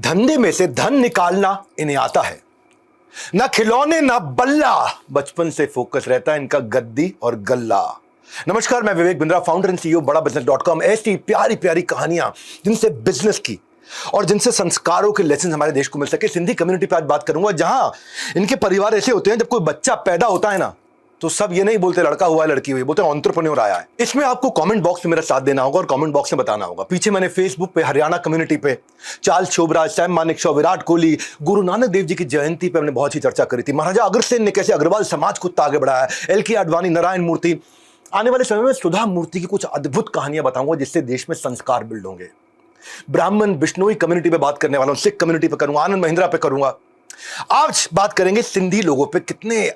धंधे में से धन निकालना इन्हें आता है, ना खिलौने ना बल्ला, बचपन से फोकस रहता है इनका गद्दी और गल्ला। नमस्कार, मैं Vivek Bindra, founder and CEO बड़ा बिजनेस.com। ऐसी प्यारी प्यारी कहानियां जिनसे बिजनेस की और जिनसे संस्कारों के लेसन हमारे देश को मिल सके, सिंधी कम्युनिटी पे आज बात करूंगा, जहां इनके परिवार ऐसे होते हैं जब कोई बच्चा पैदा होता है ना तो सब ये नहीं बोलते लड़का हुआ है लड़की हुई, बोलते हैं एंटरप्रेन्योर आया है। इसमें आपको कमेंट बॉक्स में मेरा साथ देना होगा और कमेंट बॉक्स में बताना होगा। पीछे मैंने फेसबुक पे हरियाणा कम्युनिटी पे चार्ल्स छोबरा, सैम मानेकशॉ, विराट कोहली, गुरु नानक देव जी की जयंती पे हमने बहुत ही चर्चा करी थी। महाराजा अग्रसेन ने कैसे अग्रवाल समाज को आगे बढ़ाया, LK आडवाणी, नारायण मूर्ति। आने वाले समय में सुधा मूर्ति की कुछ अद्भुत कहानियां बताऊंगा जिससे देश में संस्कार बिल्ड होंगे। ब्राह्मण बिश्नोई कम्युनिटी पे बात करने वाला हूं, सिख कम्युनिटी पे करूंगा, आनंद महिंद्रा पे करूंगा। आज बात करेंगे सिंधी लोगों पे, कितने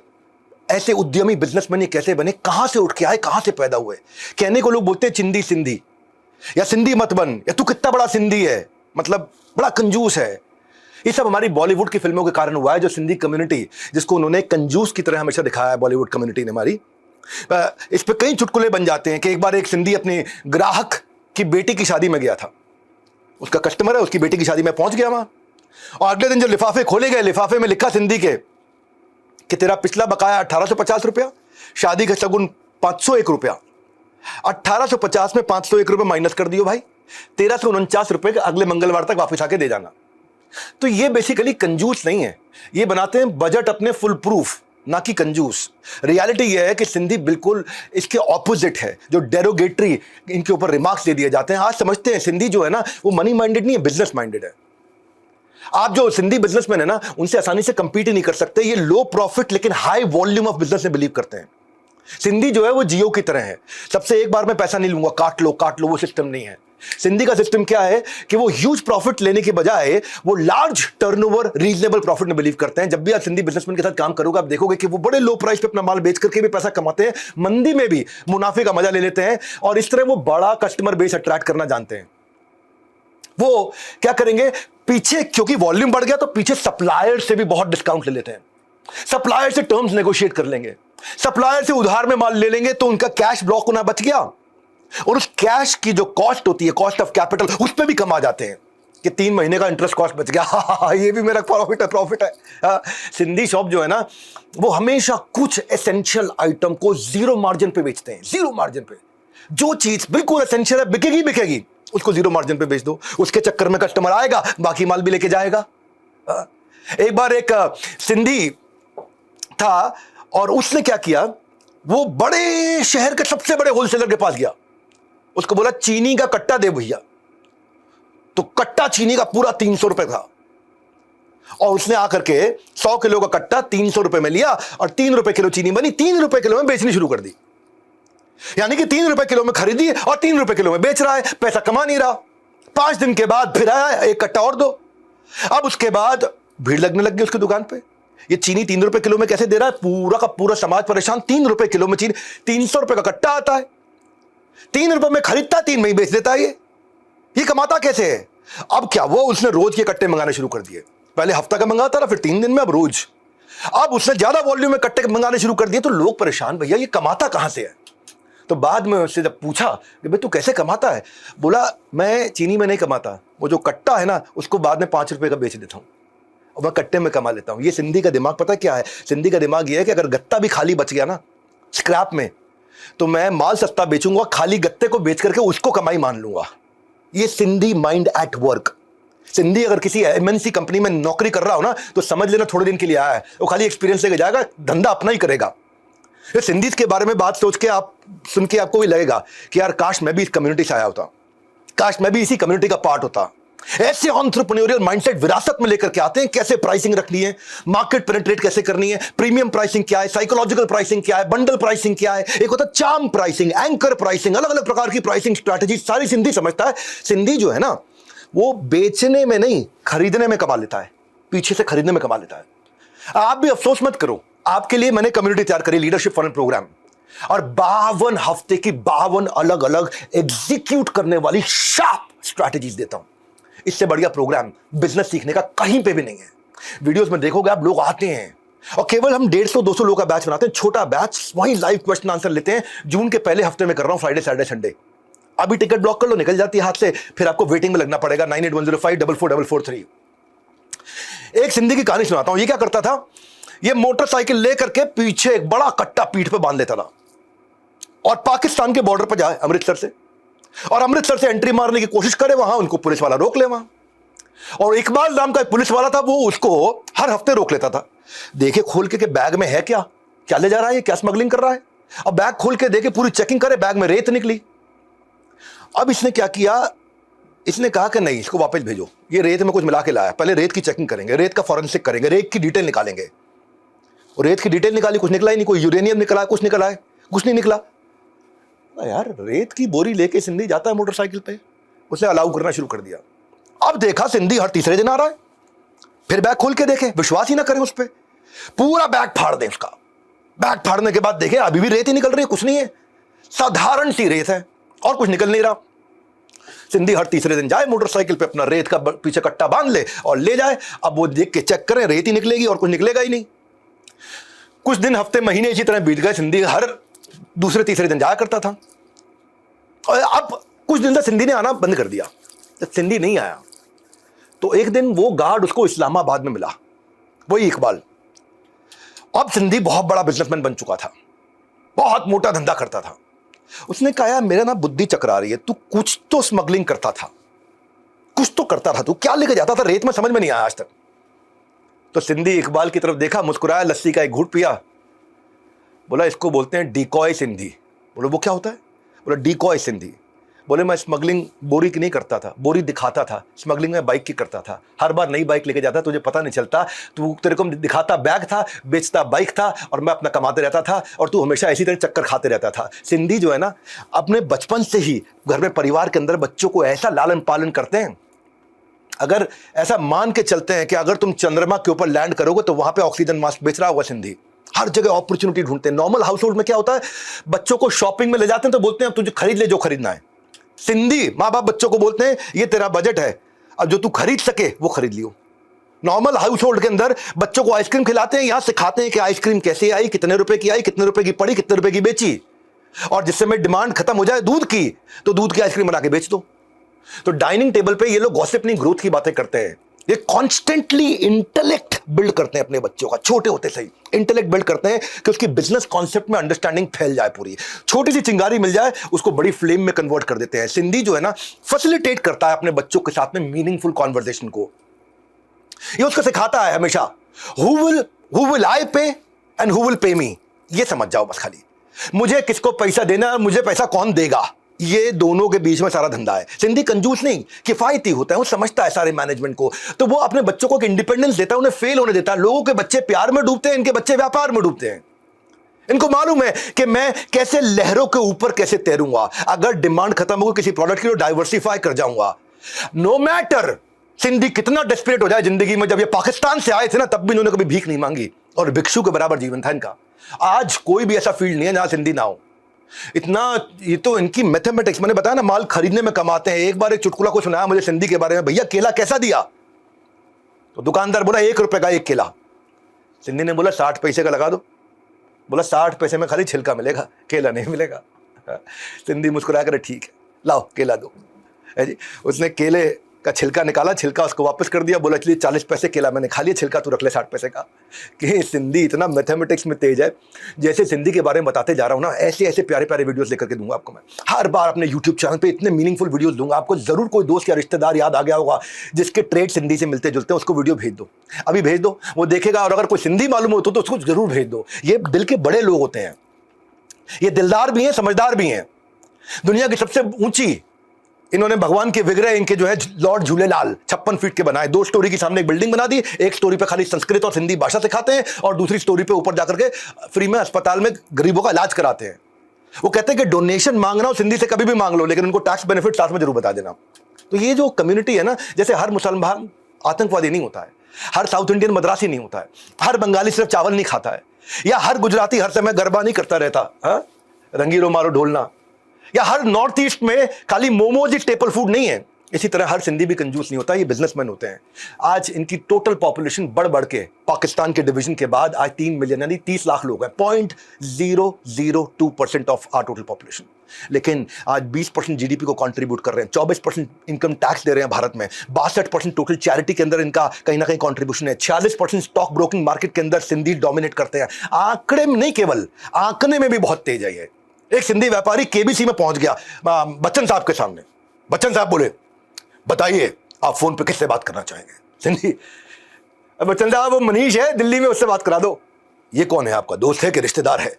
ऐसे उद्यमी बिजनेसमैन ये कैसे बने, कहां से उठ के आए, कहां से पैदा हुए। कहने को लोग बोलते हैं चिंदी सिंधी या सिंधी मत बन या तू कितना बड़ा सिंधी है, मतलब बड़ा कंजूस है। ये सब हमारी बॉलीवुड की फिल्मों के कारण हुआ है। जो सिंधी कम्युनिटी जिसको उन्होंने कंजूस की तरह हमेशा दिखाया है बॉलीवुड कम्युनिटी ने हमारी, इस पे कई चुटकुले बन जाते हैं कि एक बार एक सिंधी अपने ग्राहक की बेटी की शादी में गया था, उसका कस्टमर है, उसकी बेटी की शादी में पहुंच गया वहां, और अगले दिन जब लिफाफे खोले गए, लिफाफे में लिखा सिंधी के कि तेरा पिछला बकाया 1850 रुपया, शादी का शगुन 501 रुपया। 1850 में 501 रुपये माइनस कर दियो भाई, 1349 रुपए अगले मंगलवार तक वापस आके दे जाना। तो ये बेसिकली कंजूस नहीं है, ये बनाते हैं बजट अपने फुल प्रूफ, ना कि कंजूस। रियलिटी ये है कि सिंधी बिल्कुल इसके ऑपोजिट है, जो डेरोगेटरी इनके ऊपर रिमार्क्स दे दिए जाते हैं। आज समझते हैं सिंधी जो है ना वो मनी माइंडेड नहीं है, बिजनेस माइंडेड है। आप जो सिंधी बिजनेसमैन है ना उनसे आसानी से कंपीट ही नहीं कर सकते। ये लो प्रॉफिट लेकिन हाई वॉल्यूम ऑफ बिजनेस में बिलीव करते हैं। सिंधी जो है वो जियो की तरह है, सबसे एक बार में पैसा नहीं लूंगा, काट लो, वो सिस्टम नहीं है। सिंधी का सिस्टम क्या है कि वो ह्यूज प्रॉफिट लेने के बजाय वो लार्ज टर्नओवर रीजनेबल प्रॉफिट में बिलीव करते हैं। जब भी आप सिंधी बिजनेसमैन के साथ काम करोगे आप देखोगे कि वो बड़े लो प्राइस पे अपना माल बेच करके भी पैसा कमाते हैं, मंदी में भी मुनाफे का मजा ले लेते हैं, और इस तरह वो बड़ा कस्टमर बेस अट्रैक्ट करना जानते हैं। वो क्या करेंगे पीछे, क्योंकि वॉल्यूम बढ़ गया तो पीछे सप्लायर से भी बहुत डिस्काउंट ले लेते हैं, सप्लायर से टर्म्स नेगोशिएट कर लेंगे, सप्लायर से उधार में माल ले लेंगे तो उनका कैश ब्लॉक होना बच गया, और उस कैश की जो कॉस्ट होती है, कॉस्ट ऑफ कैपिटल, उस पर भी कमा जाते हैं कि 3 महीने का इंटरेस्ट कॉस्ट बच गया। ये भी मेरा प्रॉफिट है। सिंधी शॉप जो है ना वो हमेशा कुछ एसेंशियल आइटम को जीरो मार्जिन पे बेचते हैं, जीरो मार्जिन पे। जो चीज बिल्कुल एसेंशियल है, बिकेगी, उसको जीरो मार्जिन पे बेच दो, उसके चक्कर में कस्टमर आएगा, बाकी माल भी लेके जाएगा। एक बार एक सिंधी था और उसने क्या किया, वो बड़े शहर के सबसे बड़े होलसेलर के पास गया, उसको बोला चीनी का कट्टा दे भैया। तो कट्टा चीनी का पूरा 300 रुपए था, और उसने आकर के 100 किलो का कट्टा 300 रुपए में लिया और 3 रुपए किलो चीनी बनी, 3 रुपए किलो में बेचनी शुरू कर दी। यानी कि 3 रुपए किलो में खरीदी और 3 रुपए किलो में बेच रहा है, पैसा कमा नहीं रहा। 5 दिन के बाद फिर आया, एक कट्टा और दो। अब उसके बाद भीड़ लगने लग गई उसकी दुकान पे, ये चीनी 3 रुपए किलो में कैसे दे रहा है, पूरा का पूरा समाज परेशान। 3 रुपए किलो में चीनी, 300 रुपए का कट्टा आता है, 3 रुपए में खरीदता है, 3 में ही बेच देता है। ये कमाता कैसे है? अब क्या, वो उसने रोज के कट्टे मंगाने शुरू कर दिए। पहले हफ्ता का मंगाता था, फिर 3 दिन में, अब रोज। अब उसने ज्यादा वॉल्यूम में कट्टे मंगाने शुरू कर दिए, तो लोग परेशान, भैया ये कमाता कहां से है? तो बाद में उससे जब पूछा कि भाई तू कैसे कमाता है, बोला मैं चीनी में नहीं कमाता, वो जो कट्टा है ना उसको बाद में 5 रुपए का बेच देता हूं और मैं कट्टे में कमा लेता हूं। ये सिंधी का दिमाग पता क्या है? सिंधी का दिमाग ये है कि अगर गत्ता भी खाली बच गया ना स्क्रैप में, तो मैं माल सस्ता बेचूंगा, खाली गत्ते को बेच करके उसको कमाई मान लूंगा। ये Sindhi mind at work. Sindhi अगर किसी MNC कंपनी में नौकरी कर रहा हो ना तो समझ लेना थोड़े दिन के लिए आया है, वो खाली एक्सपीरियंस लेके जाएगा, धंधा अपना ही करेगा। ये सिंधी के बारे में बात सोच के आप सुन के आपको भी लगेगा कि यार काश मैं भी इस कम्युनिटी से आया होता, काश मैं भी इसी कम्युनिटी का पार्ट होता। ऐसे एंटरप्रेन्योरियल माइंडसेट विरासत में लेकर के आते हैं, कैसे प्राइसिंग रखनी है, मार्केट पेनिट्रेट कैसे करनी है, प्रीमियम प्राइसिंग क्या है, साइकोलॉजिकल प्राइसिंग क्या है, बंडल प्राइसिंग क्या है, एक होता है चार्म प्राइसिंग, एंकर प्राइसिंग, अलग अलग प्रकार की प्राइसिंग स्ट्रैटेजी सारी सिंधी समझता है। सिंधी जो है ना वो बेचने में नहीं खरीदने में कमा लेता है, पीछे से खरीदने में कमा लेता है। आप भी अफसोस मत करो, आपके लिए मैंने कम्युनिटी तैयार करी, लीडरशिप फन प्रोग्राम, और 52 हफ्ते की 52 अलग अलग एग्जीक्यूट करने वाली शार्प स्ट्रैटेजीज देता हूं। इससे बढ़िया प्रोग्राम बिजनेस सीखने का कहीं पे भी नहीं है। वीडियोस में देखोगे आप, लोग आते हैं और केवल हम 150-200 लोगों का बैच बनाते हैं, छोटा बैच, वहीं लाइव क्वेश्चन आंसर लेते हैं। जून के पहले हफ्ते में कर रहा हूं, फ्राइडे सैटरडे संडे। अभी टिकट ब्लॉक कर लो, निकल जाती है हाथ से, फिर आपको वेटिंग में लगना पड़ेगा 9810544443। एक सिंधी की कहानी सुनाता हूं। ये क्या करता था, ये मोटरसाइकिल लेकर के पीछे एक बड़ा कट्टा पीठ पे बांध लेता था और पाकिस्तान के बॉर्डर पर जाए अमृतसर से, और अमृतसर से एंट्री मारने की कोशिश करे, वहां उनको पुलिस वाला रोक ले वहां। और इकबाल नाम का एक पुलिस वाला था, वो उसको हर हफ्ते रोक लेता था, देखे खोल के बैग में है क्या, क्या ले जा रहा है, क्या स्मगलिंग कर रहा है। अब बैग खोल के देखे, पूरी चेकिंग करे, बैग में रेत निकली। अब इसने क्या किया, इसने कहा कि नहीं, इसको वापस भेजो, ये रेत में कुछ मिला के लाया, पहले रेत की चेकिंग करेंगे, रेत का फॉरेंसिक करेंगे, रेत की डिटेल निकालेंगे। और रेत की डिटेल निकाली, कुछ निकला ही नहीं, कोई यूरेनियम निकला, कुछ निकला है, कुछ नहीं निकला। यार रेत की बोरी लेके सिंधी जाता है मोटरसाइकिल पे, उसे अलाउ करना शुरू कर दिया। अब देखा सिंधी हर तीसरे दिन आ रहा है, फिर बैग खोल के देखे, विश्वास ही ना करें उस पर, पूरा बैग फाड़ दें उसका। बैग फाड़ने के बाद देखे अभी भी रेत ही निकल रही है, कुछ नहीं है, साधारण सी रेत है और कुछ निकल नहीं रहा। सिंधी हर तीसरे दिन जाए मोटरसाइकिल पे, अपना रेत का पीछे कट्टा बांध ले और ले जाए। अब वो देख के चेक करें, रेत ही निकलेगी और कुछ निकलेगा ही नहीं। कुछ दिन, हफ्ते, महीने इसी तरह बीत गए। सिंधी हर दूसरे तीसरे दिन जाया करता था। और अब कुछ दिन तक सिंधी ने आना बंद कर दिया। जब सिंधी नहीं आया तो एक दिन वो गार्ड उसको इस्लामाबाद में मिला, वही इकबाल। अब सिंधी बहुत बड़ा बिजनेसमैन बन चुका था, बहुत मोटा धंधा करता था। उसने कहा यार मेरा ना बुद्धि चकरा रही है, तू कुछ तो स्मगलिंग करता था, कुछ तो करता था, तू क्या लेके जाता था रेत में, समझ में नहीं आया आज तक। तो सिंधी इकबाल की तरफ देखा, मुस्कुराया, लस्सी का एक घूंट पिया, बोला इसको बोलते हैं डिकॉय सिंधी। बोलो वो क्या होता है? बोला डिकॉय सिंधी। बोले मैं स्मगलिंग बोरी की नहीं करता था, बोरी दिखाता था, स्मगलिंग में बाइक की करता था, हर बार नई बाइक लेके जाता, तुझे पता नहीं चलता, तू तेरे को दिखाता बैग था, बेचता बाइक था, और मैं अपना कमाते रहता था, और तू हमेशा इसी तरह चक्कर खाते रहता था। सिंधी जो है ना, अपने बचपन से ही घर में परिवार के अंदर बच्चों को ऐसा लालन पालन करते हैं, अगर ऐसा मान के चलते हैं कि अगर तुम चंद्रमा के ऊपर लैंड करोगे तो वहां पे ऑक्सीजन मास्क बेच रहा होगा सिंधी। हर जगह अपॉर्चुनिटी ढूंढते हैं। नॉर्मल हाउस होल्ड में क्या होता है, बच्चों को शॉपिंग में ले जाते हैं तो बोलते हैं अब तुझे खरीद ले जो खरीदना है। सिंधी माँ बाप बच्चों को बोलते हैं ये तेरा बजट है, अब जो तू खरीद सके वो खरीद लियो। नॉर्मल हाउस होल्ड के अंदर बच्चों को आइसक्रीम खिलाते हैं, यहां सिखाते हैं कि आइसक्रीम कैसे आई, कितने रुपए की आई, कितने रुपए की पड़ी, कितने रुपए की बेची, और जिससे में डिमांड खत्म हो जाए दूध की तो दूध की आइसक्रीम बना के बेच दो। तो डाइनिंग टेबल पे ये लोग गॉसिप नहीं, ग्रोथ की बातें करते हैं। ये कॉन्स्टेंटली इंटेलेक्ट बिल्ड करते हैं अपने बच्चों का, छोटे होते से ही इंटेलेक्ट बिल्ड करते हैं कि उसकी बिजनेस कॉन्सेप्ट में अंडरस्टैंडिंग फैल जाए पूरी। छोटी सी चिंगारी मिल जाए उसको बड़ी फ्लेम में कन्वर्ट कर देते हैं। सिंधी जो है ना, फैसिलिटेट करता है अपने बच्चों के साथ में मीनिंगफुल कॉन्वर्सेशन को। ये उसको सिखाता है हमेशा, हु विल आई पे एंड हु विल पे मी। ये समझ जाओ बस, खाली मुझे किसको पैसा देना है, मुझे पैसा कौन देगा, ये दोनों के बीच में सारा धंधा है। सिंधी कंजूस नहीं, किफायती होता है, वो समझता है सारे मैनेजमेंट को, तो वो अपने बच्चों को इंडिपेंडेंस देता है, उन्हें फेल होने देता है। लोगों के बच्चे प्यार में डूबते हैं, इनके बच्चे व्यापार में डूबते हैं। इनको मालूम है कि मैं कैसे लहरों के ऊपर कैसे तैरूंगा, अगर डिमांड खत्म होगी किसी प्रोडक्ट की तो डाइवर्सिफाई कर जाऊंगा। नो मैटर सिंधी कितना डेस्परेट हो जाए जिंदगी में। जब ये पाकिस्तान से आए थे ना, तब भी इन्होंने कभी भीख नहीं मांगी और भिक्षु के बराबर जीवन था इनका। आज कोई भी ऐसा फील्ड नहीं है जहां सिंधी ना हो। इतना, ये तो इनकी मैथमेटिक्स, मैंने बताया ना, माल खरीदने में कमाते हैं। एक बार एक चुटकुला को सुनाया मुझे सिंधी के बारे में, भैया केला कैसा दिया? तो दुकानदार बोला 1 रुपए का एक केला। सिंधी ने बोला 60 पैसे का लगा दो। बोला 60 पैसे में खाली छिलका मिलेगा, केला नहीं मिलेगा। सिंधी मुस्कुरा कर ठीक है लाओ केला दो, है जी। उसने केले का छिलका निकाला, छिलका उसको वापस कर दिया, बोला चलिए 40 पैसे केला मैंने खा लिया, छिलका तू रख ले 60 पैसे का। कि सिंधी इतना मैथमेटिक्स में तेज है। जैसे सिंधी के बारे में बताते जा रहा हूं ना, ऐसे ऐसे प्यारे प्यारे वीडियोस लेकर के दूंगा आपको मैं। हर बार अपने यूट्यूब चैनल पे इतने मीनिंगफुल वीडियोस दूंगा आपको। जरूर कोई दोस्त या रिश्तेदार याद आ गया होगा जिसके ट्रेड सिंधी से मिलते जुलते हैं, उसको वीडियो भेज दो, अभी भेज दो, वो देखेगा। और अगर कोई सिंधी मालूम हो तो उसको जरूर भेज दो। ये दिल के बड़े लोग होते हैं, ये दिलदार भी हैं, समझदार भी हैं। दुनिया की सबसे ऊंची इन्होंने भगवान के विग्रह इनके जो है लॉर्ड झूलेलाल 56 फीट के बनाए। 2 स्टोरी के सामने एक बिल्डिंग बना दी, एक स्टोरी पे खाली संस्कृत और हिंदी भाषा सिखाते हैं, और दूसरी स्टोरी पे ऊपर जाकर के फ्री में अस्पताल में गरीबों का इलाज कराते हैं। वो कहते हैं कि डोनेशन मांगना हो सिंधी से कभी भी मांग लो, लेकिन उनको टैक्स बेनिफिट साथ में जरूर बता देना। तो ये जो कम्युनिटी है ना, जैसे हर मुसलमान आतंकवादी नहीं होता है, हर साउथ इंडियन मद्रासी नहीं होता है, हर बंगाली सिर्फ चावल नहीं खाता है, या हर गुजराती हर समय गरबा नहीं करता रहता, रंगीलो मारो ढोलना, या हर नॉर्थ ईस्ट में खाली मोमोज ही स्टेपल फूड नहीं है। इसी तरह हर सिंधी भी कंजूस नहीं होता, ये बिजनेसमैन होते हैं। आज इनकी टोटल पॉपुलेशन बढ़ बढ़ के पाकिस्तान के डिवीजन के बाद आज 3 मिलियन यानी 30 लाख लोग हैं, 0.002% ऑफ आर टोटल पॉपुलेशन। लेकिन आज 20% जीडीपी को कंट्रीब्यूट कर रहे हैं, 24% इनकम टैक्स दे रहे हैं भारत में, 62% टोटल चैरिटी के अंदर इनका कहीं ना कहीं कंट्रीब्यूशन है, 46% स्टॉक ब्रोकिंग मार्केट के अंदर सिंधी डोमिनेट करते हैं। आंकड़े में नहीं, केवल आंकने में भी बहुत तेज है ये। एक सिंधी व्यापारी केबीसी में पहुंच गया बच्चन साहब के सामने। बच्चन साहब बोले, बताइए आप फोन पे किससे बात करना चाहेंगे? सिंधी, बच्चन साहब वो मनीष है दिल्ली में, उससे बात करा दो। ये कौन है? आपका दोस्त है कि रिश्तेदार है?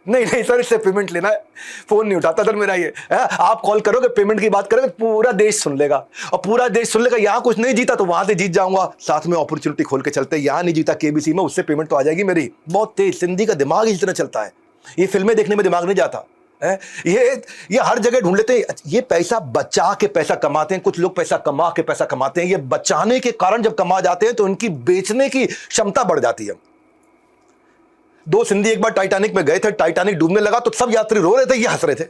नहीं नहीं सर, इससे पेमेंट लेना है। फोन नहीं उठाता सर मेरा ये। आप कॉल करोगे, पेमेंट की बात करोगे, पूरा देश सुन लेगा, और पूरा देश सुन लेगा। यहां कुछ नहीं जीता तो वहां से जीत जाऊंगा, साथ में अपॉर्चुनिटी खोल के चलते। यहां नहीं जीता केबीसी में, उससे पेमेंट तो आ जाएगी मेरी। बहुत तेज सिंधी का दिमाग इस तरह चलता है। ये फिल्में देखने में दिमाग नहीं जाता है। ये हर जगह ढूंढ लेते हैं। ये पैसा बचा के पैसा कमाते हैं, कुछ लोग पैसा कमा के पैसा कमाते हैं। ये बचाने के कारण जब कमा जाते हैं तो इनकी बेचने की क्षमता बढ़ जाती है। 2 सिंधी एक बार टाइटैनिक में गए थे, टाइटैनिक डूबने लगा तो सब यात्री रो रहे थे, ये हंस रहे थे।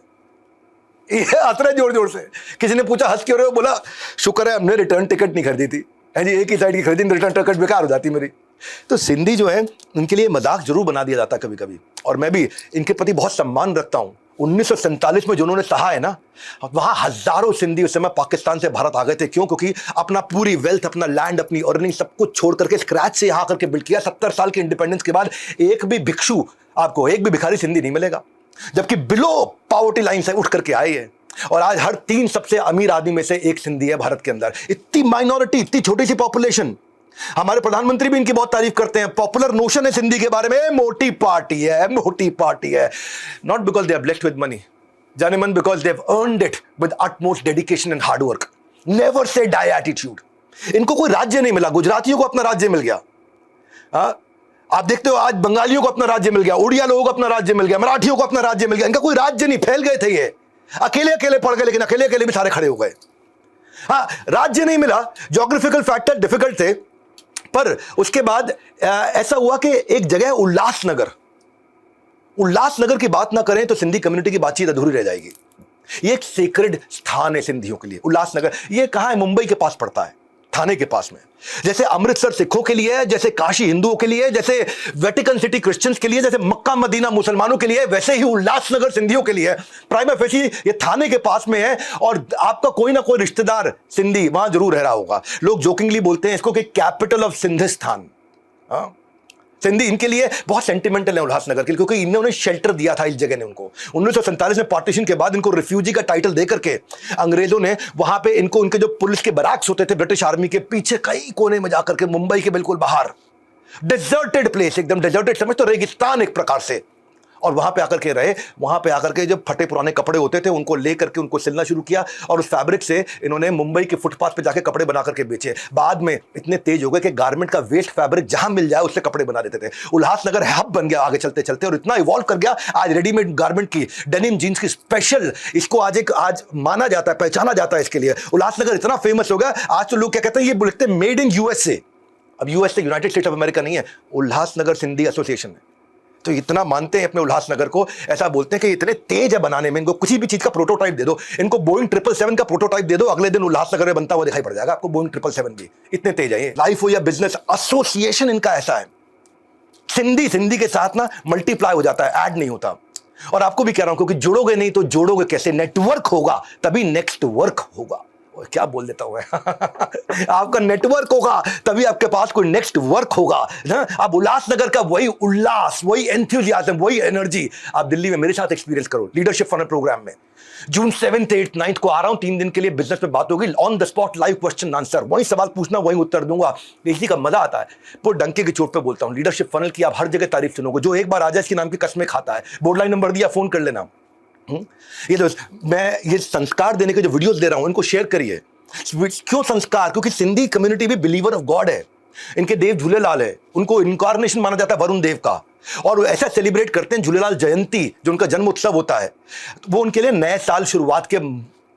ये हंस रहे जोर जोर से। किसी ने पूछा हंस क्यों रहे हो? बोला शुक्र है हमने रिटर्न टिकट नहीं खरीदी थी। जी एक ही साइड की खरीदी, रिटर्न टिकट बेकार हो जाती मेरी। तो सिंधी जो है उनके लिए मजाक जरूर बना दिया जाता कभी कभी, और मैं भी इनके प्रति बहुत सम्मान रखता हूं। 1947 में जो उन्होंने सहा है ना, वहां हजारों सिंधी उस समय पाकिस्तान से भारत आ गए थे। क्यों? क्योंकि अपना पूरी वेल्थ, अपना लैंड, अपनी अर्निंग सब कुछ छोड़ करके स्क्रैच से यहां करके बिल्ड किया। 70 साल के इंडिपेंडेंस के बाद एक भी भिक्षु, आपको एक भी भिखारी सिंधी नहीं मिलेगा, जबकि बिलो पॉवर्टी लाइन से उठ करके आए हैं। और आज हर 3 सबसे अमीर आदमी में से एक सिंधी है भारत के अंदर। इतनी माइनॉरिटी, इतनी छोटी सी पॉपुलेशन। हमारे प्रधानमंत्री भी इनकी बहुत तारीफ करते हैं। पॉपुलर नोशन है सिंधी के बारे में, मोटी पार्टी है, मोटी पार्टी है। Not because they are blessed with money, जाने मन, because they have earned it with utmost dedication and hard work, never say die attitude. इनको कोई राज्य नहीं मिला, गुजरातियों को अपना राज्य मिल गया। आप देखते हो आज बंगालियों को अपना राज्य मिल गया, उड़िया लोगों को अपना राज्य मिल गया, मराठियों को अपना राज्य मिल गया। इनका कोई राज्य नहीं, फैल गए थे ये, अकेले अकेले पड़ गए, लेकिन अकेले अकेले भी सारे खड़े हो गए। राज्य नहीं मिला, ज्योग्राफिकल फैक्टर डिफिकल्ट थे। पर उसके बाद ऐसा हुआ कि एक जगह उल्लासनगर, उल्लासनगर की बात ना करें तो सिंधी कम्युनिटी की बातचीत अधूरी रह जाएगी। ये एक सेक्रेड स्थान है सिंधियों के लिए, उल्लासनगर। ये कहां है? मुंबई के पास पड़ता है, थाने के पास में। जैसे अमृतसर सिखों के लिए है, जैसे काशी हिंदुओं के लिए, जैसे वेटिकन सिटी क्रिश्चियंस के लिए, जैसे मक्का मदीना मुसलमानों के लिए, वैसे ही उल्लासनगर सिंधियों के लिए। प्राइमा फेसी ये थाने के पास में है, और आपका कोई ना कोई रिश्तेदार सिंधी वहां जरूर रह रहा होगा। लोग जोकिंगली बोलते हैं इसको कि कैपिटल ऑफ सिंधिस्तान। सिंधी इनके लिए बहुत सेंटिमेंटल है उल्लासनगर के लिए, क्योंकि इन्होंने शेल्टर दिया था इस जगह ने उनको। 1947 में पार्टीशन के बाद इनको रिफ्यूजी का टाइटल दे करके अंग्रेजों ने वहां पे इनको, उनके जो पुलिस के बैरक्स होते थे ब्रिटिश आर्मी के पीछे कई कोने में जाकर के, मुंबई के बिल्कुल बाहर, डिजर्टेड प्लेस, एकदम डिजर्टेड, समझ तो रेगिस्तान एक प्रकार से, और वहां पे आकर के रहे। वहां पे आकर के जब फटे पुराने कपड़े होते थे उनको लेकर के उनको सिलना शुरू किया, और उस फैब्रिक से इन्होंने मुंबई के फुटपाथ पे जाके कपड़े बना करके बेचे। बाद में इतने तेज हो गए कि गारमेंट का वेस्ट फैब्रिक जहां मिल जाए उससे कपड़े बना देते थे। उल्लासनगर हब बन गया आगे चलते चलते, और इतना इवॉल्व कर गया आज रेडीमेड गारमेंट की, डेनिम जीन्स की स्पेशल, इसको आज माना जाता है, पहचाना जाता है इसके लिए। उल्लासनगर इतना फेमस हो गया, आज तो लोग क्या कहते हैं, ये बोलते हैं मेड इन यूएसए। अब USA United states of America नहीं है, उल्लासनगर सिंधी एसोसिएशन है। तो इतना मानते हैं अपने उल्लासनगर को, ऐसा बोलते हैं कि इतने तेज है बनाने में, इनको किसी भी चीज का प्रोटोटाइप दे दो, इनको बोइंग 777 का प्रोटोटाइप दे दो, अगले दिन उल्लासनगर में बनता हुआ दिखाई पड़ जाएगा आपको बोइंग 777 भी। इतने तेज है ये। लाइफ हो या बिजनेस, एसोसिएशन इनका ऐसा है। सिंधी के साथ ना मल्टीप्लाई हो जाता है, ऐड नहीं होता। और आपको भी कह रहा हूं, क्योंकि जुड़ोगे नहीं तो जोड़ोगे कैसे? नेटवर्क होगा तभी नेक्स्ट वर्क होगा। क्या बोल देता हूं आपका नेटवर्क होगा तभी आपके पास कोई नेक्स्ट वर्क होगा। आप उल्लासनगर का वही उल्लास, वही एंथुसियाज्म, वही एनर्जी आप दिल्ली में मेरे साथ एक्सपीरियंस करो लीडरशिप फनल प्रोग्राम में। जून 7th 8th 9th को आ रहा हूं, 3 दिन के लिए बिजनेस में बात होगी, on the spot live question answer, वही सवाल पूछना वही उत्तर दूंगा। इसी का मजा आता है। पूरे डंके की चोट पे बोलता हूं, लीडरशिप फनल की आप हर जगह तारीफ सुनोगे। जो एक बार आ जाए इसके नाम की कसमें खाता है। बोर्ड लाइन नंबर दिया, फोन कर लेना। ये तो मैं ये संस्कार देने के जो वीडियोस दे रहा हूं इनको शेयर करिए। क्यों संस्कार? क्योंकि सिंधी कम्युनिटी भी बिलीवर ऑफ गॉड है। इनके देव झूलेलाल है, उनको इनकारनेशन माना जाता है वरुण देव का, और ऐसा सेलिब्रेट करते हैं झूलेलाल जयंती जो उनका जन्म उत्सव होता है। वो उनके लिए नए साल शुरुआत के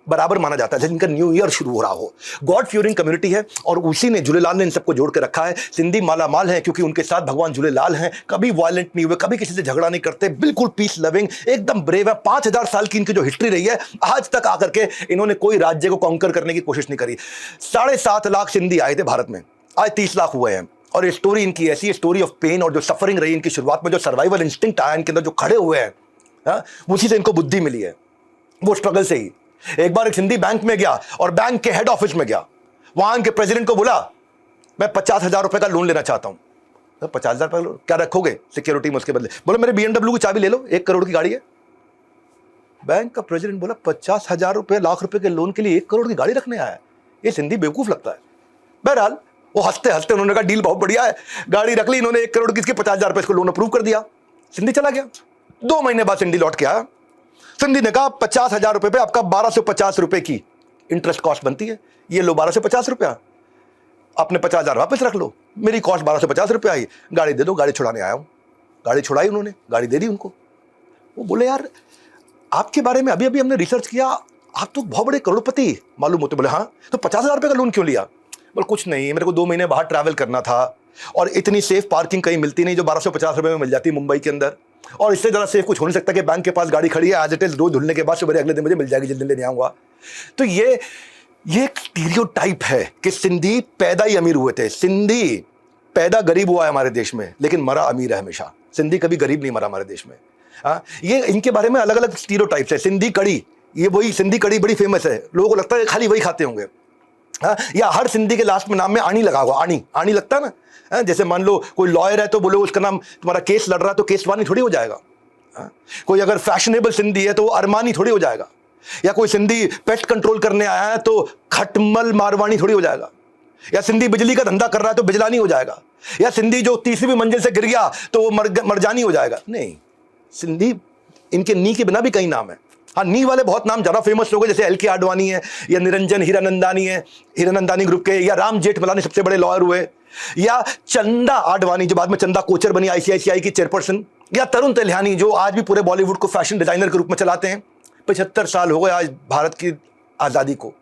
बराबर माना जाता है, जैसे इनका न्यू ईयर शुरू हो रहा हो। गॉड फ्यूरिंग कम्युनिटी है और उसी ने, झूलेलाल ने इन सबको जोड़ के रखा है। सिंधी माला माल है क्योंकि उनके साथ भगवान झूलेलाल हैं, कभी वायलेंट नहीं हुए, कभी किसी से झगड़ा नहीं करते, बिल्कुल पीस लविंग, एकदम ब्रेव है। 5000 साल की इनकी जो हिस्ट्री रही है, आज तक आकर के इन्होंने कोई राज्य को कॉन्कर करने की कोशिश नहीं करी। 7.5 लाख सिंधी आए थे भारत में, आज 30 लाख हुए हैं। और ये स्टोरी इनकी ऐसी स्टोरी ऑफ पेन और जो सफरिंग रही इनकी शुरुआत में, जो सर्वाइवल इंस्टिंक्ट आया इनके अंदर, जो खड़े हुए हैं, उसी से इनको बुद्धि मिली है, वो स्ट्रगल से ही। एक बार एक सिंधी बैंक में गया और बैंक के हेड ऑफिस में गया, वहां के प्रेसिडेंट को बोला मैं 50,000 रुपए का लोन लेना चाहता हूं। तो 50,000 रुपए क्या रखोगे सिक्योरिटी में उसके बदले? बोलो मेरे BMW की चाबी ले लो, 1 करोड़ की गाड़ी है। बैंक का प्रेसिडेंट बोला 50,000 रुपए, लाख रुपए के लोन के लिए 1 करोड़ की गाड़ी रखने आया है? ये सिंधी बेवकूफ लगता है। बहरहाल वो हंसते हंसते उन्होंने कहा डील बहुत बढ़िया है, गाड़ी रख ली इन्होंने, 1 करोड़ की, इसके 50,000 रुपए इसको लोन अप्रूव कर दिया। सिंधी चला गया। 2 महीने बाद सिंधी लौट के आया। सिंधी ने कहा 50,000 रुपए पे आपका 1250 रुपए की इंटरेस्ट कॉस्ट बनती है, ये लो 1250 रुपया, अपने 50,000 वापस रख लो, मेरी कॉस्ट 1250 रुपया आई, गाड़ी दे दो, गाड़ी छुड़ाने आया हूं। गाड़ी छुड़ाई उन्होंने, गाड़ी दे दी उनको। वो बोले यार आपके बारे में अभी अभी हमने रिसर्च किया, आप तो बहुत बड़े करोड़पति मालूम होते। बोले हाँ, तो 50,000 रुपए का लोन क्यों लिया? बोले कुछ नहीं, मेरे को 2 महीने बाहर ट्रैवल करना था और इतनी सेफ पार्किंग कहीं मिलती नहीं जो 1250 रुपए में मिल जाती है मुंबई के अंदर, और इससे ज़्यादा सेफ कुछ हो नहीं सकता कि बैंक के पास गाड़ी खड़ी है, आज इट इज, रोज धुलने के बाद सुबह अगले दिन मुझे मिल जाएगी, जिस दिन लेने आऊँगा। तो ये एक स्टीरियोटाइप है कि सिंधी पैदा ही अमीर हुए थे। सिंधी पैदा गरीब हुआ है हमारे देश में, लेकिन मरा अमीर है हमेशा। सिंधी कभी गरीब नहीं मरा हमारे देश में। ये इनके बारे में अलग अलग स्टीरियोटाइप्स है। सिंधी कड़ी, ये वही सिंधी कड़ी बड़ी फेमस है, लोगों को लगता है खाली वही खाते होंगे। या हर सिंधी के लास्ट में नाम में आनी लगा हुआ, आनी आनी लगता है ना। जैसे मान लो कोई लॉयर है तो बोलो उसका नाम, तुम्हारा केस लड़ रहा है तो केसवानी थोड़ी हो जाएगा। कोई अगर फैशनेबल सिंधी है तो अरमानी थोड़ी हो जाएगा। या कोई सिंधी पेस्ट कंट्रोल करने आया है तो खटमल मारवाणी थोड़ी हो जाएगा। या सिंधी बिजली का धंधा कर रहा है तो बिजलानी हो जाएगा। या सिंधी जो 30वीं मंजिल से गिर गया तो वो मरजानी हो जाएगा। नहीं, सिंधी इनके नी के बिना भी कई नाम है। हाँ, नी वाले बहुत नाम ज़्यादा फेमस लोग हैं, जैसे LK आडवाणी है, या निरंजन हीरानंदानी है, हीरानंदानी ग्रुप के, या राम जेठमलानी सबसे बड़े लॉयर हुए, या चंदा आडवाणी जो बाद में चंदा कोचर बनी ICICI की चेयरपर्सन, या तरुण तल्हानी जो आज भी पूरे बॉलीवुड को फैशन डिजाइनर के रूप में चलाते हैं। 75 साल हो गए आज भारत की आज़ादी को,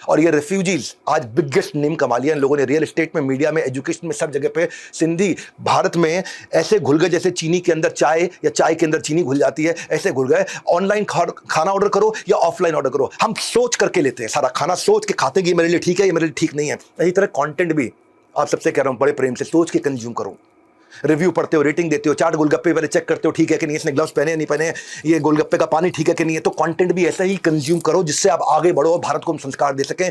और ये रेफ्यूजीज आज बिगेस्ट नेम कमा लिया इन लोगों ने, रियल एस्टेट में, मीडिया में, एजुकेशन में, सब जगह पे। सिंधी भारत में ऐसे घुल गए जैसे चीनी के अंदर चाय या चाय के अंदर चीनी घुल जाती है, ऐसे घुल गए। ऑनलाइन खाना ऑर्डर करो या ऑफलाइन ऑर्डर करो, हम सोच करके लेते हैं, सारा खाना सोच के खाते हैं कि ये मेरे लिए ठीक है, ये मेरे लिए ठीक नहीं है। इसी तरह कंटेंट भी आप सबसे कह रहा हूँ बड़े प्रेम से सोच के कंज्यूम करो। रिव्यू पढ़ते हो, रेटिंग देते हो, चाट गोलगप्पे पहले चेक करते हो ठीक है कि नहीं, इसने ग्लव्स पहने नहीं पहने, ये गोलगप्पे का पानी ठीक है कि नहीं है। तो कंटेंट भी ऐसा ही कंज्यूम करो जिससे आप आगे बढ़ो और भारत को हम संस्कार दे सकें।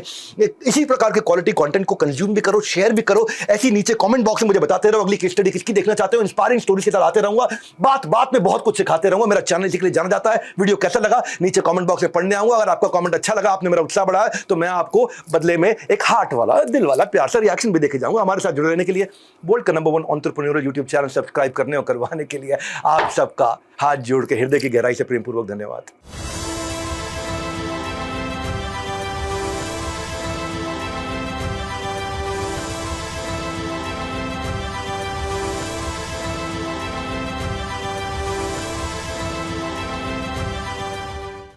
इसी प्रकार के क्वालिटी कंटेंट को कंज्यूम भी करो, शेयर भी करो। ऐसी नीचे कमेंट बॉक्स में मुझे बताते रहो अगली केस स्टडी किसकी देखना चाहते हो। इंस्पायरिंग स्टोरी के साथ आते रहूंगा, बात बात में बहुत कुछ सिखाते रहूंगा। मेरा चैनल इसी के लिए जाना जाता है। वीडियो कैसा लगा नीचे कमेंट बॉक्स में पढ़ने आऊंगा। अगर आपका कमेंट अच्छा लगा, आपने मेरा उत्साह बढ़ाया, तो मैं आपको बदले में एक हार्ट वाला, दिल वाला, प्यार सा रिएक्शन भी देके जाऊंगा। हमारे साथ जुड़े रहने के लिए बोल्ड का number 1 entrepreneurial YouTube channel subscribe करने और करवाने के लिए आप सबका हाथ जोड़ के हृदय की गहराई से प्रेमपूर्वक धन्यवाद।